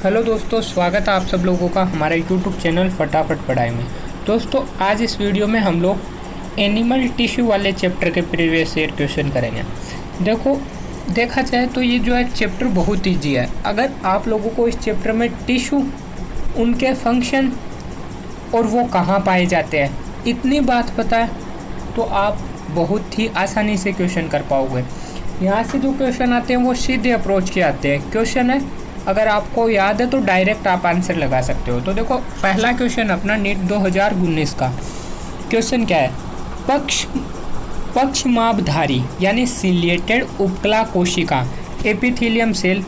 Hello दोस्तों, स्वागत है आप सब लोगों का हमारे यूट्यूब चैनल फटाफट पढ़ाई में। दोस्तों, आज इस वीडियो में हम लोग एनिमल टिश्यू वाले चैप्टर के प्रीवियस ईयर क्वेश्चन करेंगे। देखा जाए तो ये जो है चैप्टर बहुत ईजी है। अगर आप लोगों को इस चैप्टर में टिश्यू, उनके फंक्शन और वो कहाँ पाए जाते हैं, इतनी बात पता है तो आप बहुत ही आसानी से क्वेश्चन कर पाओगे। यहाँ से जो क्वेश्चन आते हैं वो सीधे अप्रोच के आते हैं। क्वेश्चन है, अगर आपको याद है तो डायरेक्ट आप आंसर लगा सकते हो। तो देखो, पहला क्वेश्चन अपना नीट 2019 का क्वेश्चन क्या है। पक्षमाभधारी यानी सिलिएटेड उपकला कोशिका एपिथेलियम सेल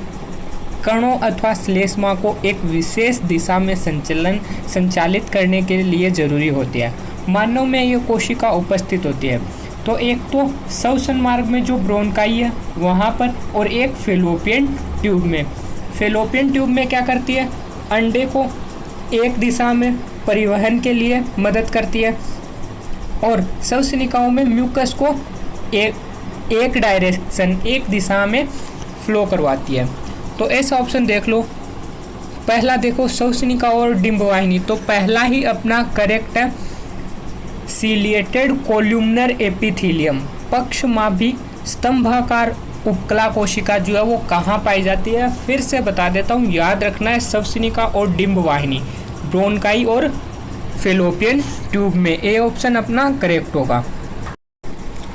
कणों अथवा श्लेष्मा को एक विशेष दिशा में संचालित करने के लिए जरूरी होती है। मानव में ये कोशिका उपस्थित होती है। तो एक तो श्वसन मार्ग में जो ब्रोंकाई है वहाँ पर, और एक फेलोपियन ट्यूब में। फेलोपियन ट्यूब में क्या करती है, अंडे को एक दिशा में परिवहन के लिए मदद करती है, और श्वसनिकाओं में म्यूकस को एक डायरेक्शन, एक दिशा में फ्लो करवाती है। तो ऐसा ऑप्शन देख लो। पहला देखो, श्वसनिका और डिंबवाहिनी, तो पहला ही अपना करेक्ट है। सिलिएटेड कोल्यूमनर एपिथेलियम, पक्षमाभी स्तंभाकार उपकला कोशिका जो है वो कहाँ पाई जाती है, फिर से बता देता हूँ, याद रखना है। श्वसनिका और डिंबवाहिनी, ब्रोंकाई और फेलोपियन ट्यूब में। ए ऑप्शन अपना करेक्ट होगा।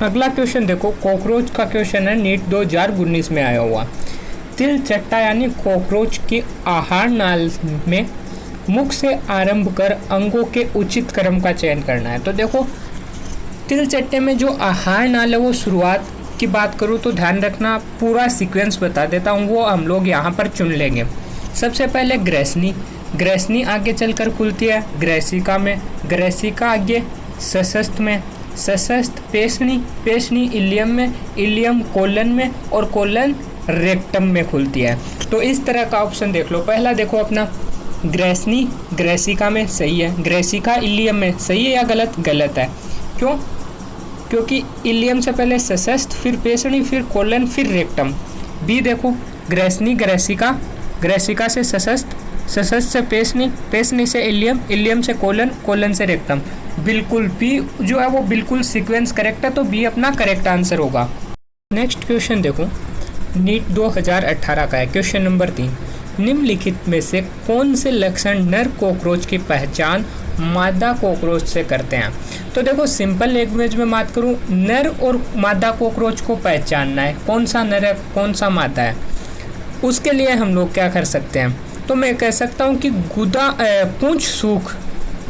अगला क्वेश्चन देखो, कॉकरोच का क्वेश्चन है, नीट 2019 में आया हुआ। तिल चट्टा यानी कॉकरोच के आहार नाल में मुख से आरंभ कर अंगों के उचित क्रम का चयन करना है। तो देखो, तिल चट्टे में जो आहार नाल है वो शुरुआत की बात करूँ तो ध्यान रखना, पूरा सीक्वेंस बता देता हूँ, वो हम लोग यहाँ पर चुन लेंगे। सबसे पहले ग्रेसनी आगे चलकर खुलती है ग्रेसिका में, ग्रेसिका आगे सशस्त्र में, सशस्त्र पेशनी इलियम में, इलियम कोलन में, और कोलन रेक्टम में खुलती है। तो इस तरह का ऑप्शन देख लो। पहला देखो अपना ग्रेसनी ग्रेसिका में सही है, ग्रेसिका इलियम में सही है या गलत? गलत है। क्यों? क्योंकि इलियम से पहले सशस्त्र, फिर पेशनी, फिर कोलन, फिर रेक्टम। बी देखो, ग्रेसनी ग्रेसिका से सशस्त्र, सशस्त्र से पेशनी से इलियम, इलियम से कोलन, कोलन से रेक्टम। बिल्कुल बी जो है वो बिल्कुल सीक्वेंस करेक्ट है, तो बी अपना करेक्ट आंसर होगा। नेक्स्ट क्वेश्चन देखो, नीट 2018 का है, क्वेश्चन नंबर 3। निम्नलिखित में से कौन से लक्षण नर कॉकरोच की पहचान मादा कॉकरोच से करते हैं? तो देखो, सिंपल लैंग्वेज में बात करूं, नर और मादा कॉकरोच को पहचानना है, कौन सा नर है कौन सा मादा है। उसके लिए हम लोग क्या कर सकते हैं, तो मैं कह सकता हूं कि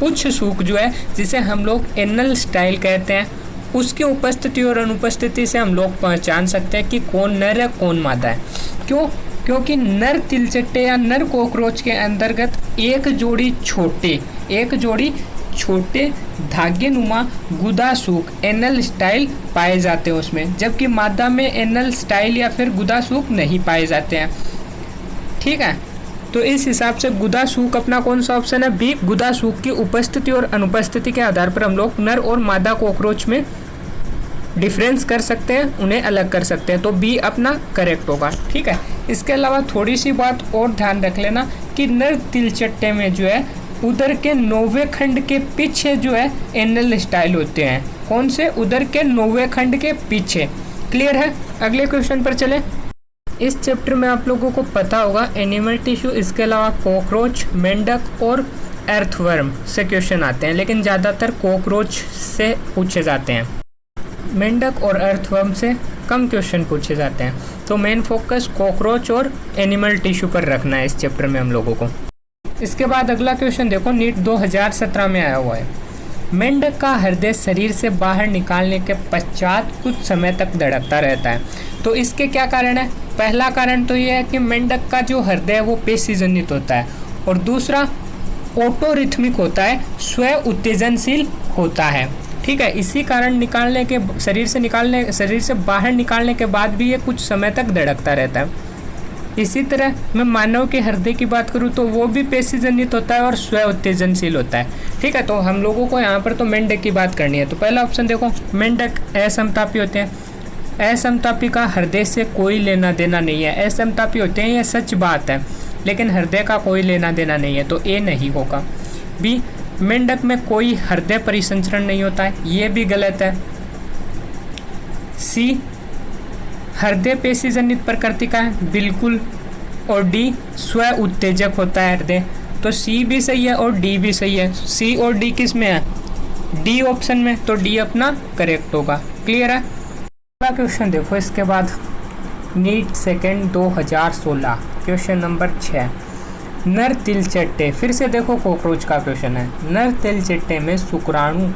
पुच्छ सूख जो है, जिसे हम लोग एनल स्टाइल कहते हैं, उसकी उपस्थिति और अनुपस्थिति से हम लोग पहचान सकते हैं कि कौन नर है कौन मादा है। क्यों? क्योंकि नर तिलचट्टे या नर कॉकरोच के अंतर्गत एक जोड़ी छोटे धागे नुमा गुदासूक एनल स्टाइल पाए जाते हैं उसमें, जबकि मादा में एनल स्टाइल या फिर गुदासूक नहीं पाए जाते हैं। ठीक है, तो इस हिसाब से गुदासूक अपना कौन सा ऑप्शन है? बी। गुदासूक की उपस्थिति और अनुपस्थिति के आधार पर हम लोग नर और मादा कॉकरोच में डिफरेंस कर सकते हैं, उन्हें अलग कर सकते हैं। तो बी अपना करेक्ट होगा। ठीक है, इसके अलावा थोड़ी सी बात और ध्यान रख लेना कि नर तिलचट्टे में जो है उदर के 9वें खंड के पीछे जो है एनल स्टाइल होते हैं। कौन से? उदर के 9वें खंड के पीछे। क्लियर है? अगले क्वेश्चन पर चले। इस चैप्टर में आप लोगों को पता होगा एनिमल टिश्यू, इसके अलावा कॉकरोच, मेंढक और अर्थवर्म से क्वेश्चन आते हैं, लेकिन ज़्यादातर कॉकरोच से पूछे जाते हैं। मेंढक और अर्थवर्म से कम क्वेश्चन पूछे जाते हैं। तो मेन फोकस कॉकरोच और एनिमल टिश्यू पर रखना है इस चैप्टर में हम लोगों को। इसके बाद अगला क्वेश्चन देखो, नीट 2017 में आया हुआ है। मेंढक का हृदय शरीर से बाहर निकालने के पश्चात कुछ समय तक धड़कता रहता है। तो इसके क्या कारण है? पहला कारण तो ये है कि मेंढक का जो हृदय है वो पेशीजनित होता है, और दूसरा ऑटोरिथमिक होता है, स्व उत्तेजनशील होता है। ठीक है, इसी कारण शरीर से बाहर निकालने के बाद भी ये कुछ समय तक धड़कता रहता है। इसी तरह मैं मानव के हृदय की बात करूँ तो वो भी पेशीजनित होता है और स्व उत्तेजनशील होता है। ठीक है, तो हम लोगों को यहाँ पर तो मेंढक की बात करनी है। तो पहला ऑप्शन देखो, मेंढक असमतापी होते हैं। असमतापी का हृदय से कोई लेना देना नहीं है, असमतापी होते हैं, ये सच बात है। लेकिन हृदय का कोई लेना देना नहीं है, तो ए नहीं होगा। बी, मेंढक में कोई हृदय परिसंचरण नहीं होता है, ये भी गलत है। सी, हृदय पेशी जनित प्रकृति का है, बिल्कुल। और डी, स्व उत्तेजक होता है हृदय, तो सी भी सही है और डी भी सही है। सी और डी किस में है? डी ऑप्शन में, तो डी अपना करेक्ट होगा। क्लियर है? अगला क्वेश्चन देखो इसके बाद, नीट सेकंड 2016 क्वेश्चन नंबर 6, नर तिलचट्टे। फिर से देखो कॉकरोच का क्वेश्चन है। नर तिलचट्टे में शुक्राणु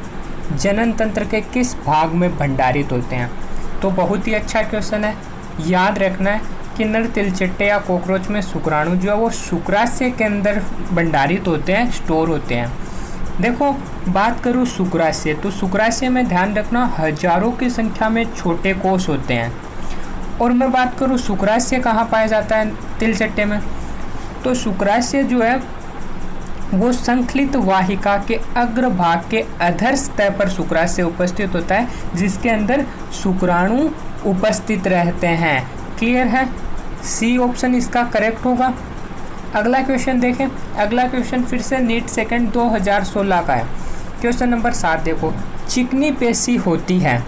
जनन तंत्र के किस भाग में भंडारित होते हैं? तो बहुत ही अच्छा क्वेश्चन है, याद रखना है कि नर तिलचट्टे या कॉकरोच में शुक्राणु जो है वो शुक्राशय के अंदर भंडारित होते हैं, स्टोर होते हैं। देखो बात करूँ शुक्राशय, तो शुक्राशय में ध्यान रखना हजारों की संख्या में छोटे कोष होते हैं। और मैं बात करूँ शुक्राशय कहाँ पाया जाता है तिलचट्टे में, तो शुक्राशय जो है वो संकलित वाहिका के अग्रभाग के अधर सतह पर शुक्राशय उपस्थित होता है, जिसके अंदर शुक्राणु उपस्थित रहते हैं। क्लियर है? सी ऑप्शन इसका करेक्ट होगा। अगला क्वेश्चन देखें। अगला क्वेश्चन फिर से नीट सेकंड 2016 का है। क्वेश्चन नंबर 7 देखो, चिकनी पेशी होती है।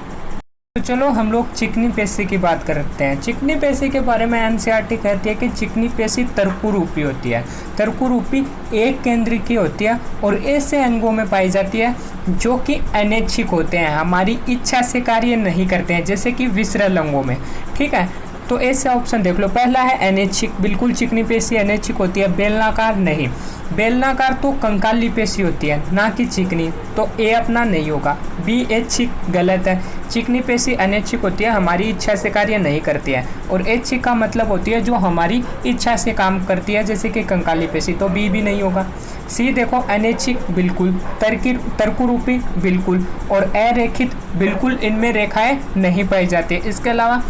तो चलो हम लोग चिकनी पेशी की बात करते हैं। चिकनी पेशी के बारे में एनसीईआरटी कहती है कि चिकनी पेशी तर्कुरूपी होती है। तर्कुरूपी एक केंद्र की होती है और ऐसे अंगों में पाई जाती है जो कि अनैच्छिक होते हैं, हमारी इच्छा से कार्य नहीं करते हैं, जैसे कि विसरल अंगों में। ठीक है, तो ऐसे ऑप्शन देख लो। पहला है अनैच्छिक, बिल्कुल चिकनी पेशी अनैच्छिक होती है। बेलनाकार नहीं, बेलनाकार तो कंकाली पेशी होती है, ना कि चिकनी, तो ए अपना नहीं होगा। बी ऐच्छिक गलत है, चिकनी पेशी अनैच्छिक होती है, हमारी इच्छा से कार्य नहीं करती है। और ऐच्छिक का मतलब होती है जो हमारी इच्छा से काम करती है, जैसे कि कंकाली पेशी, तो बी भी नहीं होगा। सी देखो, अनैच्छिक बिल्कुल, तर्कुरूपी बिल्कुल, और अरेखित बिल्कुल, इनमें रेखाएं नहीं पाई जाती। इसके अलावा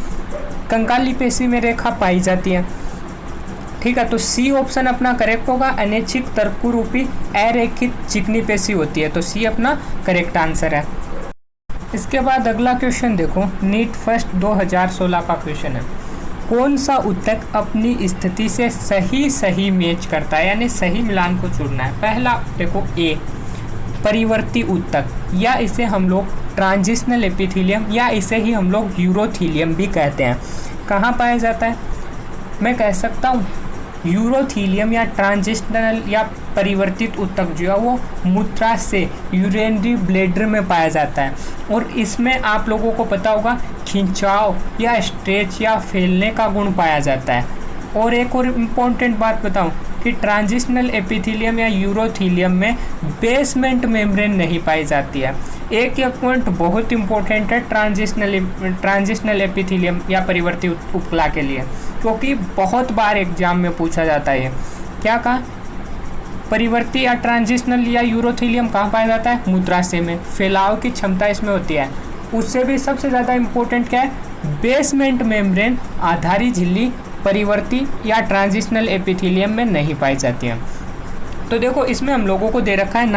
कंकाली पेशी में रेखा पाई जाती है। ठीक है, तो सी ऑप्शन अपना करेक्ट होगा। अनैच्छिक तर्कुरूपी अरेखित चिकनी पेशी होती है, तो सी अपना करेक्ट आंसर है। इसके बाद अगला क्वेश्चन देखो, नीट फर्स्ट 2016 का क्वेश्चन है। कौन सा ऊतक अपनी स्थिति से सही मैच करता है, यानी सही मिलान को चुनना है। पहला देखो ए, परिवर्ती ऊतक, या इसे हम लोग ट्रांजिशनल एपिथेलियम, या इसे ही हम लोग यूरोथीलियम भी कहते हैं। कहाँ पाया जाता है? मैं कह सकता हूँ यूरोथीलियम या ट्रांजिशनल या परिवर्तित ऊतक जो है वो मूत्राशय यूरिनरी ब्लैडर में पाया जाता है। और इसमें आप लोगों को पता होगा खिंचाव या स्ट्रेच या फैलने का गुण पाया जाता है। और एक और इम्पोर्टेंट बात बताऊं कि ट्रांजिशनल एपिथेलियम या यूरोथीलियम में बेसमेंट मेम्ब्रेन नहीं पाई जाती है। एक पॉइंट बहुत इंपॉर्टेंट है ट्रांजिशनल एपिथेलियम या परिवर्ती उपकला के लिए, क्योंकि बहुत बार एग्जाम में पूछा जाता है। क्या कहा? परिवर्ती या ट्रांजिशनल या यूरोथीलियम कहाँ पाया जाता है? मूत्राशय में। फैलाव की क्षमता इसमें होती है। उससे भी सबसे ज़्यादा इम्पोर्टेंट क्या है? बेसमेंट मेम्ब्रेन आधारी झिल्ली परिवर्ती या ट्रांजिशनल एपिथेलियम में नहीं पाई जाती है। तो देखो इसमें हम लोगों को दे रखा है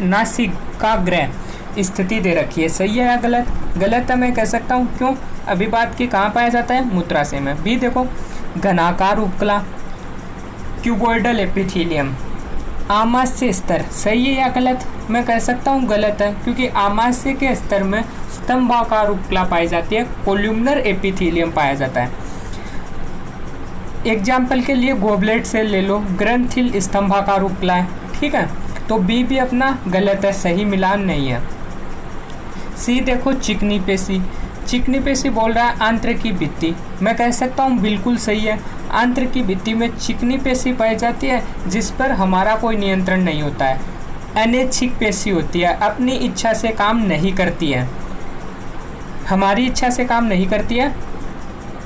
नासिकाग्र स्थिति दे रखी है। सही है या गलत? गलत है मैं कह सकता हूँ। क्यों? अभी बात की कहाँ पाया जाता है? मूत्राशय में। बी देखो, घनाकार उपकला क्यूबॉइडल एपिथेलियम, आमाशय स्तर। सही है या गलत? मैं कह सकता हूँ गलत है, क्योंकि आमाशय के स्तर में स्तंभाकार उपकला पाई जाती है, कोल्यूमनर एपिथेलियम पाया जाता है। एग्जाम्पल के लिए गोबलेट सेल ले लो, ग्रंथिल स्तंभाकार उपकला है। ठीक है, तो बी भी अपना गलत है, सही मिलान नहीं है। सी देखो, चिकनी पेशी। चिकनी पेशी बोल रहा है आंत्र की भित्ति। मैं कह सकता हूँ बिल्कुल सही है। आंत्र की भित्ति में चिकनी पेशी पाई जाती है जिस पर हमारा कोई नियंत्रण नहीं होता है। अनैच्छिक पेशी होती है, अपनी इच्छा से काम नहीं करती है, हमारी इच्छा से काम नहीं करती है।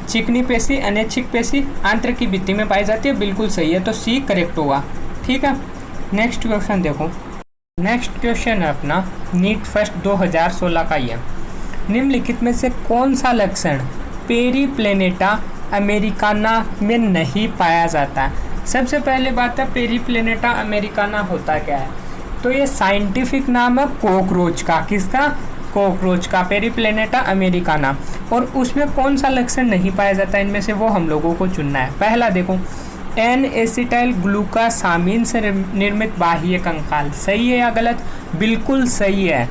चिकनी पेशी, अनैच्छिक पेशी आंत्र की भित्ति में पाई जाती है, बिल्कुल सही है, तो सी करेक्ट होगा। ठीक है, नेक्स्ट क्वेश्चन देखो। नेक्स्ट क्वेश्चन है अपना नीट फर्स्ट 2016 का ही है। निम्नलिखित में से कौन सा लक्षण पेरीप्लेनेटा अमेरिकाना में नहीं पाया जाता है? सबसे पहले बात है पेरीप्लेनेटा अमेरिकाना होता क्या है? तो ये साइंटिफिक नाम है कॉकरोच का। किसका? कॉकरोच का, पेरीप्लेनेटा अमेरिकाना। और उसमें कौन सा लक्षण नहीं पाया जाता है इनमें से, वो हम लोगों को चुनना है। पहला देखो, एन एसिटाइल ग्लूकासामीन से निर्मित बाह्य कंकाल, सही है या गलत? बिल्कुल सही है।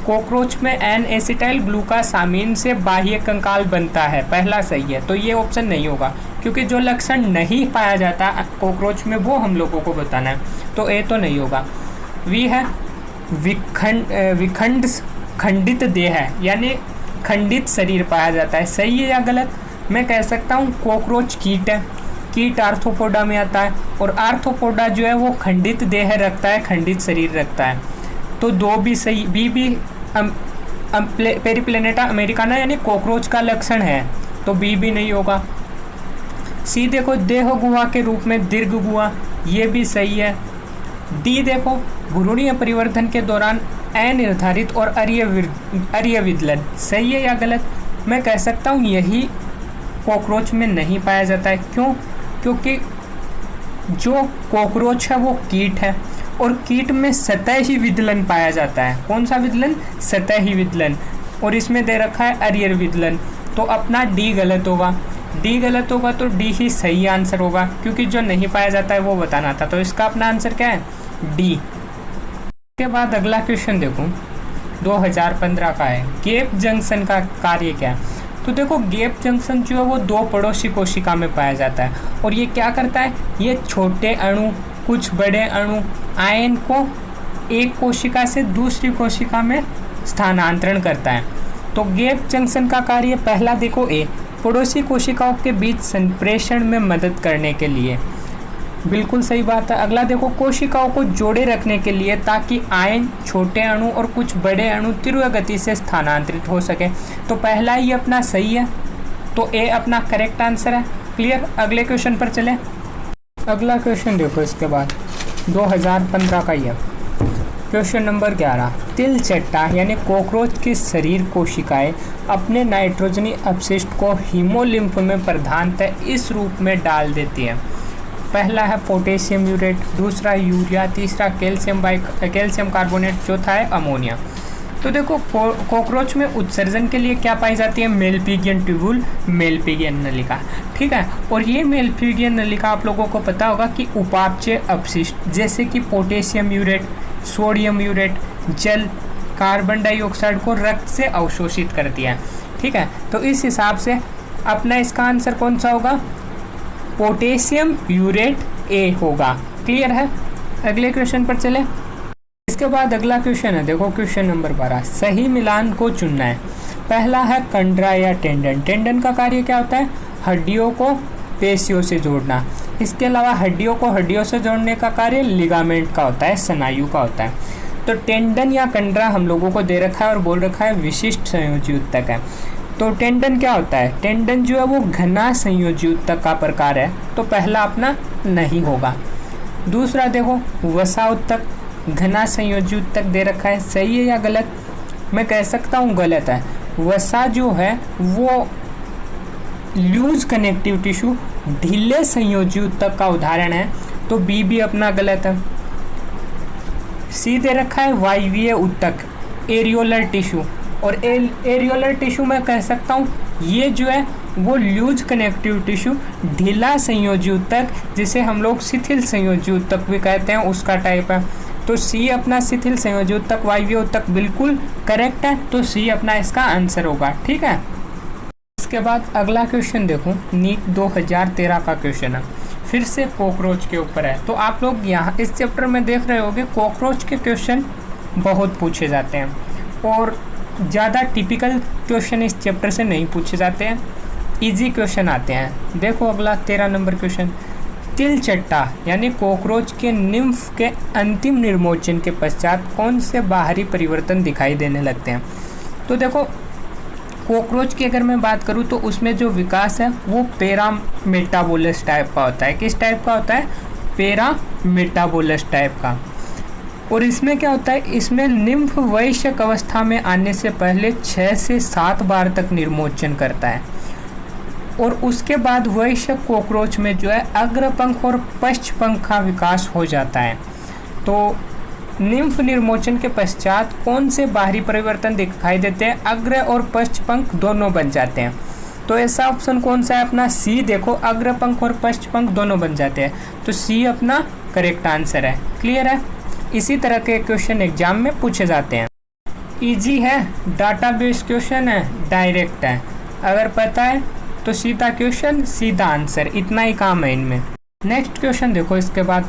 कॉकरोच में एन एसिटाइल ग्लूकासामीन से बाह्य कंकाल बनता है, पहला सही है। तो ये ऑप्शन नहीं होगा, क्योंकि जो लक्षण नहीं पाया जाता कॉकरोच में वो हम लोगों को बताना है, तो ए तो नहीं होगा। वी है खंडित देह है, यानी खंडित शरीर पाया जाता है, सही है या गलत? मैं कह सकता हूँ कॉकरोच कीट है, कीट आर्थ्रोपोडा में आता है, और आर्थ्रोपोडा जो है वो खंडित देह रखता है, खंडित शरीर रखता है। तो दो भी सही, बी भी पेरिप्लेनेटा अमेरिकाना यानी कॉकरोच का लक्षण है, तो बी भी नहीं होगा। सी देखो देह गुहा के रूप में दीर्घ गुहा, ये भी सही है। डी देखो भ्रूणीय परिवर्तन के दौरान अनिर्धारित और अरीय विदलन, सही है या गलत? मैं कह सकता हूँ यही कॉकरोच में नहीं पाया जाता है। क्यों? क्योंकि जो कॉकरोच है वो कीट है, और कीट में सतही विदलन पाया जाता है। कौन सा विदलन? सतही विदलन, और इसमें दे रखा है अरीय विदलन, तो अपना डी गलत होगा। डी गलत होगा तो डी ही सही आंसर होगा, क्योंकि जो नहीं पाया जाता है वो बताना था, तो इसका अपना आंसर क्या है? डी। के बाद अगला क्वेश्चन देखो 2015 का है, गैप जंक्शन का कार्य क्या है? तो देखो गैप जंक्शन जो है वो दो पड़ोसी कोशिका में पाया जाता है, और ये क्या करता है? ये छोटे अणु, कुछ बड़े अणु, आयन को एक कोशिका से दूसरी कोशिका में स्थानांतरण करता है। तो गैप जंक्शन का कार्य पहला देखो ए, पड़ोसी कोशिकाओं के बीच संप्रेषण में मदद करने के लिए, बिल्कुल सही बात है। अगला देखो कोशिकाओं को जोड़े रखने के लिए, ताकि आयन, छोटे अणु और कुछ बड़े अणु तीव्र गति से स्थानांतरित हो सके, तो पहला ही अपना सही है, तो ए अपना करेक्ट आंसर है। क्लियर? अगले क्वेश्चन पर चले। अगला क्वेश्चन देखो इसके बाद 2015 का ही है, क्वेश्चन नंबर 11। तिलचट्टा यानी कॉकरोच की शरीर कोशिकाएं अपने नाइट्रोजनी अपशिष्ट को हीमोलिम्फ में प्रधानतः इस रूप में डाल देती हैं। पहला है पोटेशियम यूरेट, दूसरा यूरिया, तीसरा कैल्शियम कार्बोनेट, चौथा है अमोनिया। तो देखो कॉकरोच में उत्सर्जन के लिए क्या पाई जाती है? मेलपिगियन ट्यूबुल, मेलपिगियन नलिका, ठीक है। और ये मेलपिगियन नलिका आप लोगों को पता होगा कि उपापचय अपशिष्ट जैसे कि पोटेशियम यूरेट, सोडियम यूरेट, जल, कार्बन डाइऑक्साइड को रक्त से अवशोषित करती है, ठीक है। तो इस हिसाब से अपना इसका आंसर कौन सा होगा? पोटेशियम यूरेट ए होगा। क्लियर है? अगले क्वेश्चन पर चले। इसके बाद अगला क्वेश्चन है, देखो क्वेश्चन नंबर 12, सही मिलान को चुनना है। पहला है कंडरा या टेंडन। टेंडन का कार्य क्या होता है? हड्डियों को पेशियों से जोड़ना। इसके अलावा हड्डियों को हड्डियों से जोड़ने का कार्य लिगामेंट का होता है, स्नायु का होता है। तो टेंडन या कंडरा हम लोगों को दे रखा है और बोल रखा है विशिष्ट संयोजी ऊतक है। तो टेंडन क्या होता है? टेंडन जो है वो घना संयोजी ऊतक का प्रकार है, तो पहला अपना नहीं होगा। दूसरा देखो वसा ऊतक, घना संयोजी ऊतक दे रखा है, सही है या गलत? मैं कह सकता हूँ गलत है। वसा जो है वो लूज कनेक्टिव टिश्यू, ढीले संयोजी ऊतक का उदाहरण है, तो बी भी अपना गलत है। सी दे रखा है वायवीय ऊतक, एरियोलर टिश्यू, और एरियोलर टिश्यू मैं कह सकता हूँ ये जो है वो लूज कनेक्टिव टिश्यू, ढीला संयोजी ऊतक, जिसे हम लोग शिथिल संयोजी ऊतक भी कहते हैं, उसका टाइप है। तो सी अपना शिथिल संयोजी ऊतक, वायवीय ऊतक बिल्कुल करेक्ट है, तो सी अपना इसका आंसर होगा, ठीक है। इसके बाद अगला क्वेश्चन देखो, नीट 2013 का क्वेश्चन है, फिर से कॉकरोच के ऊपर है। तो आप लोग यहाँ इस चैप्टर में देख रहे होंगे कॉकरोच के क्वेश्चन बहुत पूछे जाते हैं, और ज़्यादा टिपिकल क्वेश्चन इस चैप्टर से नहीं पूछे जाते हैं, इजी क्वेश्चन आते हैं। देखो अगला 13 नंबर क्वेश्चन, तिलचट्टा यानी कॉकरोच के निम्फ के अंतिम निर्मोचन के पश्चात कौन से बाहरी परिवर्तन दिखाई देने लगते हैं? तो देखो कॉकरोच की अगर मैं बात करूँ तो उसमें जो विकास है वो पैरामेटाबोलस टाइप का होता है। किस टाइप का होता है? पैरामेटाबोलस टाइप का। और इसमें क्या होता है? इसमें निम्फ वयस्क अवस्था में आने से पहले 6 से 7 बार तक निर्मोचन करता है, और उसके बाद वयस्क कॉकरोच में जो है अग्रपंख और पश्चपंख का विकास हो जाता है। तो निम्फ निर्मोचन के पश्चात कौन से बाहरी परिवर्तन दिखाई देते हैं? अग्र और पश्चपंख दोनों बन जाते हैं। तो ऐसा ऑप्शन कौन सा है अपना सी। देखो अग्र पंख और पश्च पंख दोनों बन जाते हैं, तो सी अपना करेक्ट आंसर है। क्लियर है। इसी तरह के क्वेश्चन एग्जाम में पूछे जाते हैं। इजी है, डाटाबेस क्वेश्चन है, डायरेक्ट है, अगर पता है तो सीधा क्वेश्चन सीधा आंसर, इतना ही काम है इनमें। नेक्स्ट क्वेश्चन देखो इसके बाद,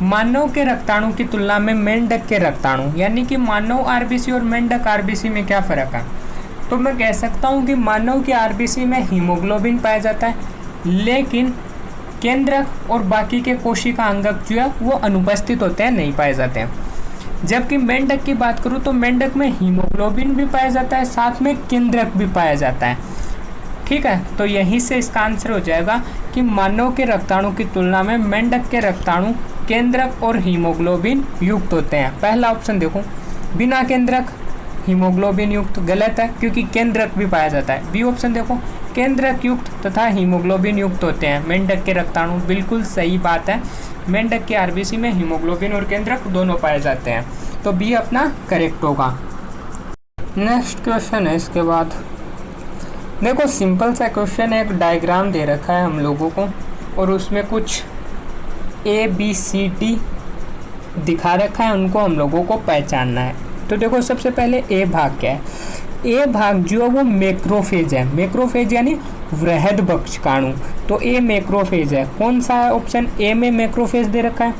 मानव के रक्ताणु की तुलना में मेंढक के रक्ताणु, यानी कि मानव आरबीसी और मेंढक आरबीसी में क्या फ़र्क है। तो मैं कह सकता हूँ कि मानव के आरबीसी में हीमोग्लोबिन पाया जाता है, लेकिन केंद्रक और बाकी के कोशिका अंगक जो है वो अनुपस्थित होते हैं, नहीं पाए जाते हैं। जबकि मेंढक की बात करूँ तो मेंढक में हीमोग्लोबिन भी पाया जाता है, साथ में केंद्रक भी पाया जाता है। ठीक है, तो यहीं से इसका आंसर हो जाएगा कि मानव के रक्ताणु की तुलना में मेंढक के रक्ताणु केंद्रक और हीमोग्लोबिन युक्त होते हैं। पहला ऑप्शन देखो, बिना केंद्रक हीमोग्लोबिन युक्त, गलत है क्योंकि केंद्रक भी पाया जाता है। बी ऑप्शन देखो, केंद्रक युक्त तथा हीमोग्लोबिन युक्त होते हैं मेंढक के रक्ताणु, बिल्कुल सही बात है। मेंढक के आरबीसी में हीमोग्लोबिन और केंद्रक दोनों पाए जाते हैं, तो बी अपना करेक्ट होगा। नेक्स्ट क्वेश्चन है इसके बाद, देखो सिंपल सा क्वेश्चन है, एक डायग्राम दे रखा है हम लोगों को और उसमें कुछ ABCD दिखा रखा है, उनको हम लोगों को पहचानना है। तो देखो सबसे पहले ए भाग क्या है। ए भाग जो है वो मैक्रोफेज है, मैक्रोफेज यानी वृहद बक्षकाणु, तो ए मैक्रोफेज है। कौन सा है ऑप्शन ए में मैक्रोफेज दे रखा है।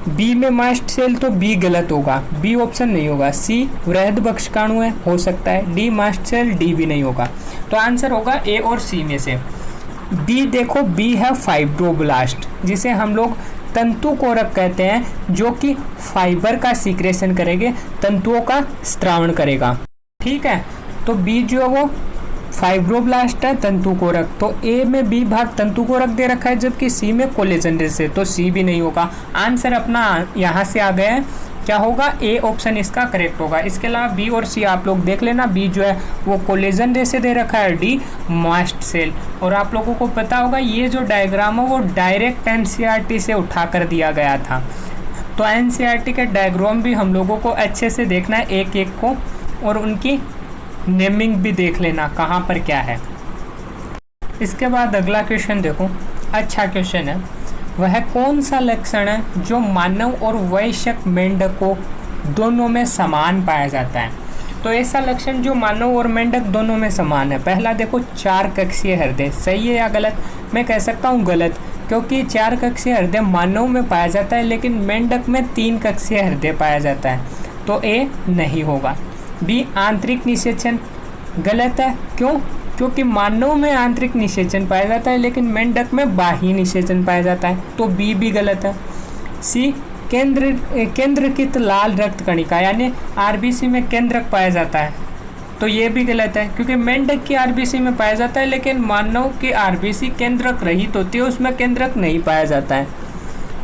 बी में मास्ट सेल, तो बी गलत होगा, बी ऑप्शन नहीं होगा। सी वृहद बक्षकाणु है, हो सकता है। डी मास्ट सेल, डी भी नहीं होगा, तो आंसर होगा ए और सी में से। बी देखो, बी है फाइब्रोब्लास्ट, जिसे हम लोग तंतु कोरक कहते हैं, जो कि फाइबर का सीक्रेशन करेंगे, तंतुओं का स्त्रावण करेगा। ठीक है, तो बी जो है वो फाइब्रोब्लास्ट है, तंतु कोरक। तो ए में बी भाग तंतु कोरक दे रखा है, जबकि सी में कोलेजन रेसे, तो सी भी नहीं होगा। आंसर अपना यहाँ से आ गया है, क्या होगा, ए ऑप्शन इसका करेक्ट होगा। इसके अलावा बी और सी आप लोग देख लेना, बी जो है वो कोलेजन रेसे दे रखा है, डी मास्ट सेल। और आप लोगों को पता होगा ये जो डायग्राम है वो डायरेक्ट एनसीईआरटी से उठा कर दिया गया था, तो एनसीईआरटी के डायग्राम भी हम लोगों को अच्छे से देखना है एक एक को, और उनकी नेमिंग भी देख लेना कहाँ पर क्या है। इसके बाद अगला क्वेश्चन देखो, अच्छा क्वेश्चन है। वह कौन सा लक्षण है जो मानव और वयस्क मेंढकों दोनों में समान पाया जाता है। तो ऐसा लक्षण जो मानव और मेंढक दोनों में समान है। पहला देखो, 4 कक्षीय हृदय, सही है या गलत। मैं कह सकता हूँ गलत, क्योंकि 4 कक्षीय हृदय मानव में पाया जाता है, लेकिन मेंढक में 3 कक्षीय हृदय पाया जाता है, तो ए नहीं होगा। बी आंतरिक निषेचन, गलत है, क्यों, क्योंकि मानव में आंतरिक निषेचन पाया जाता है, लेकिन मेंढक में बाह्य निषेचन पाया जाता है, तो बी भी गलत है। सी केंद्रकित लाल रक्त कणिका, यानी आरबीसी में केंद्रक पाया जाता है, तो ये भी गलत है, क्योंकि मेंढक की आरबीसी में पाया जाता है, लेकिन मानव की आरबीसी केंद्रक रहित होती है, उसमें केंद्रक नहीं पाया जाता है,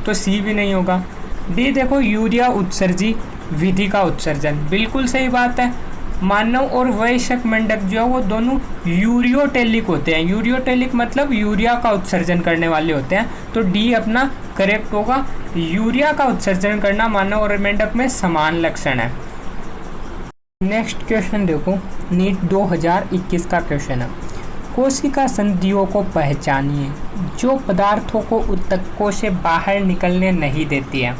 तो सी भी नहीं होगा। डी देखो, यूरिया उत्सर्जी विधि का उत्सर्जन, बिल्कुल सही बात है। मानव और वयस्क मेंढक जो है वो दोनों यूरियोटेलिक होते हैं, यूरियोटेलिक मतलब यूरिया का उत्सर्जन करने वाले होते हैं, तो डी अपना करेक्ट होगा। यूरिया का उत्सर्जन करना मानव और मेंढक में समान लक्षण है। नेक्स्ट क्वेश्चन देखो, नीट 2021 का क्वेश्चन है। कोशिका संधियों को पहचानिए जो पदार्थों को ऊतकों से बाहर निकलने नहीं देती है।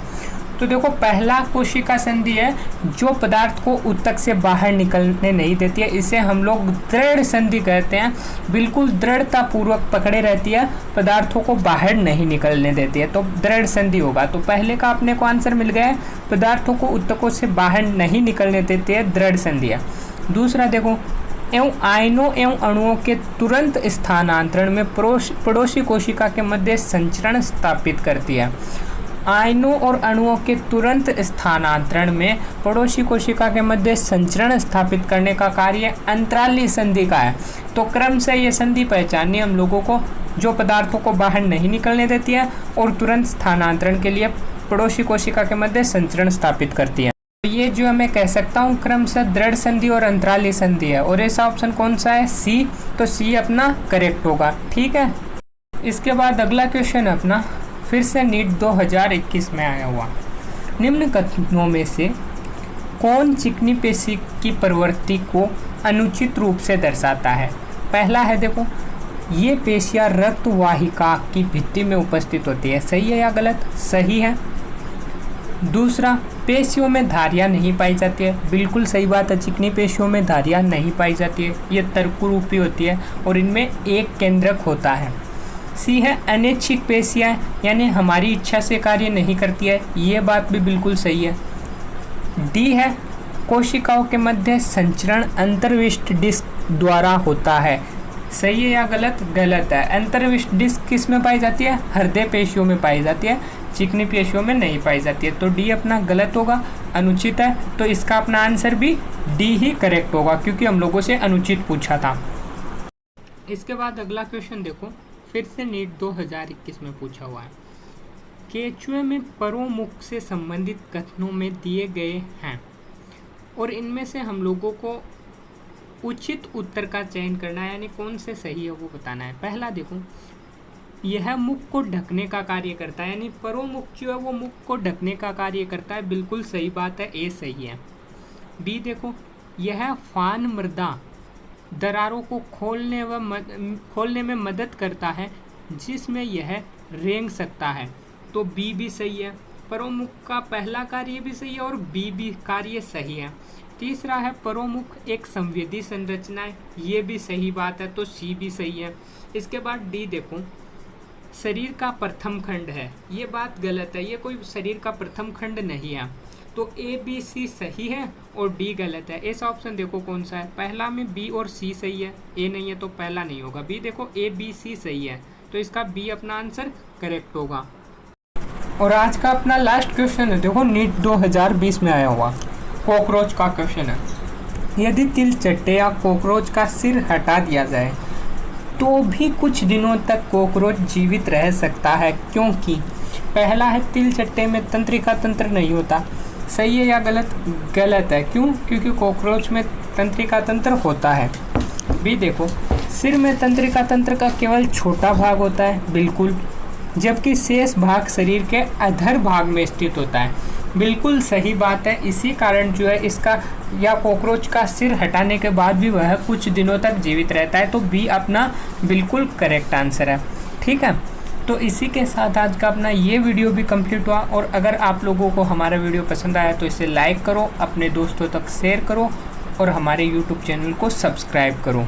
तो देखो, पहला कोशिका संधि है जो पदार्थ को ऊतक से बाहर निकलने नहीं देती है, इसे हम लोग दृढ़ संधि कहते हैं। बिल्कुल दृढ़ता पूर्वक पकड़े रहती है, पदार्थों को बाहर नहीं निकलने देती है, तो दृढ़ संधि होगा। तो पहले का अपने को आंसर मिल गया है, पदार्थों को ऊतकों से बाहर नहीं निकलने देती है, दृढ़ संधि है। दूसरा देखो, एवं आयनों एवं अणुओं के तुरंत स्थानांतरण में पड़ोसी कोशिका के मध्य संचरण स्थापित करती है। आयनों और अणुओं के तुरंत स्थानांतरण में पड़ोसी कोशिका के मध्य संचरण स्थापित करने का कार्य अंतराली संधि का है। तो क्रम से ये संधि पहचाननी हम लोगों को, जो पदार्थों को बाहर नहीं निकलने देती है और तुरंत स्थानांतरण के लिए पड़ोसी कोशिका के मध्य संचरण स्थापित करती है। तो ये जो मैं कह सकता हूँ क्रम से दृढ़ संधि और अंतराली संधि है, और ऐसा ऑप्शन कौन सा है, सी, तो सी अपना करेक्ट होगा। ठीक है, इसके बाद अगला क्वेश्चन है अपना, फिर से नीट 2021 में आया हुआ। निम्न कथनों में से कौन चिकनी पेशी की प्रवृत्ति को अनुचित रूप से दर्शाता है। पहला है देखो, ये पेशियाँ रक्त वाहिका की भित्ति में उपस्थित होती है। सही है या गलत? सही है। दूसरा, पेशियों में धारियाँ नहीं पाई जाती है। बिल्कुल सही बात है, चिकनी पेशियों में धारियाँ नहीं पाई जाती है, ये तर्करूपी होती है और इनमें एक केंद्रक होता है। सी है, अनैच्छिक पेशियाँ यानी हमारी इच्छा से कार्य नहीं करती है, ये बात भी बिल्कुल सही है। डी है, कोशिकाओं के मध्य संचरण अंतर्विष्ट डिस्क द्वारा होता है। सही है या गलत? गलत है। अंतर्विष्ट डिस्क किस में पाई जाती है? हृदय पेशियों में पाई जाती है, चिकनी पेशियों में नहीं पाई जाती है। तो डी अपना गलत होगा, अनुचित है। तो इसका अपना आंसर भी डी ही करेक्ट होगा, क्योंकि हम लोगों से अनुचित पूछा था। इसके बाद अगला क्वेश्चन देखो, फिर से नीट 2021 में पूछा हुआ है। केचुए में परोमुख से संबंधित कथनों में दिए गए हैं और इनमें से हम लोगों को उचित उत्तर का चयन करना है, यानी कौन से सही है वो बताना है। पहला देखो, यह मुख को ढकने का कार्य करता है, यानी परोमुख जो है वो मुख को ढकने का कार्य करता है। बिल्कुल सही बात है, ए सही है। बी देखो, यह फान मृदा दरारों को खोलने में मदद करता है जिसमें यह रेंग सकता है। तो बी भी सही है। परोमुख का पहला कार्य भी सही है और बी भी कार्य सही है। तीसरा है, परोमुख एक संवेदी संरचना है, ये भी सही बात है, तो सी भी सही है। इसके बाद डी देखो, शरीर का प्रथम खंड है, ये बात गलत है, ये कोई शरीर का प्रथम खंड नहीं है। तो ए बी सी सही है और डी गलत है। इस ऑप्शन देखो कौन सा है, पहला में बी और सी सही है, ए नहीं है तो पहला नहीं होगा। बी देखो, ए बी सी सही है, तो इसका बी अपना आंसर करेक्ट होगा। और आज का अपना लास्ट क्वेश्चन है देखो, नीट 2020 में आया हुआ कॉकरोच का क्वेश्चन है। यदि तिलचट्टे या कॉकरोच का सिर हटा दिया जाए तो भी कुछ दिनों तक कॉकरोच जीवित रह सकता है, क्योंकि पहला है, तिलचट्टे में तंत्रिका तंत्र नहीं होता। सही है या गलत? गलत है। क्यों? क्योंकि कॉकरोच में तंत्रिका तंत्र होता है। भी देखो, सिर में तंत्रिका तंत्र का केवल छोटा भाग होता है, बिल्कुल, जबकि शेष भाग शरीर के अधर भाग में स्थित होता है। बिल्कुल सही बात है। इसी कारण जो है इसका या कॉकरोच का सिर हटाने के बाद भी वह कुछ दिनों तक जीवित रहता है। तो बी अपना बिल्कुल करेक्ट आंसर है। ठीक है, तो इसी के साथ आज का अपना ये वीडियो भी कंप्लीट हुआ। और अगर आप लोगों को हमारा वीडियो पसंद आया तो इसे लाइक करो, अपने दोस्तों तक शेयर करो और हमारे यूट्यूब चैनल को सब्सक्राइब करो।